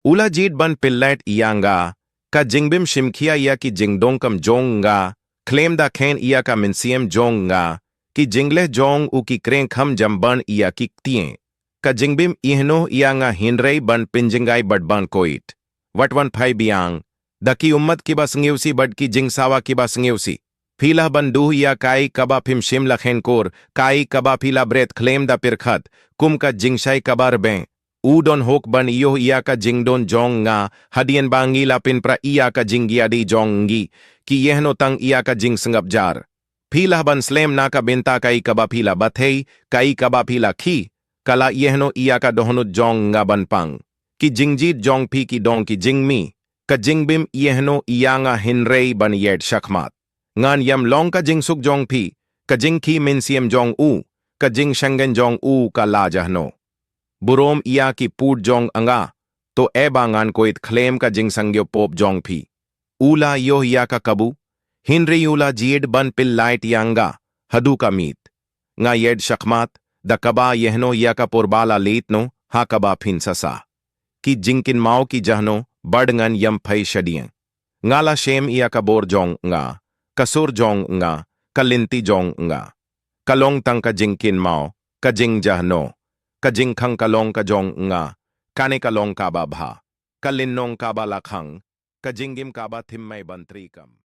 Ula jit ban pillat ianga, ka jingbim shimkia ia ki jingdongkam jonga, claim da khen ia ka minsiem jonga, ki jingle jong u ki kreng kham jamban ia ki tien. Ka jingbim ihno ianga hinrei ban pinjingai badban koit. Watwan phai biang, da ki ummat ki basngeusi bad ki jingsawa ki basngeusi. Pila banduh ia kai kaba phim shim lakhen kor, kai kaba pila bret claim da pirkhat, kum ka jingshai kabar ben. Udon hok ban iyo iya ka jingdon jong nga, hadien bangi lapin pra iya ka jingia di jongi, ki yehno tang iya ka jing sengap jar. Pila ban slem na ka binta kai kaba pila bathei, kai kaba pila ki, kala yehno iya ka dohnut jong nga ban pang. Ki jingjit jong pi ki dong ki jingmi, ka jingbim yehno iya nga hinrei ban yed shakmat. Ngan yam long ka jingsuk jong pi, ka jing ki minsiem jong u, ka jing shengen jong u ka la jahno. Burom iya ki put jong anga, to ebangan koit claim ka jing sangyo pop jong pi. Ula yo iya ka kabu, hinri ula jid ban pillait yanga, hadu ka meet. Nga yed shakmat, da kaba yehno iya ka purbala litno, ha kaba pinsasa. Ki jingkin mao ki jahno, badngan yam phai shadien. Ngala shem iya ka bor jong nga, kasur jong nga, kalinti jong nga. Kalong tang ka jingkin mao, ka jing jahno. Kajing khang kalong ka jong nga, kane kalong ka ba bha, kalinong ka ba lakhang, kajingim ka ba thimmay bantri kam.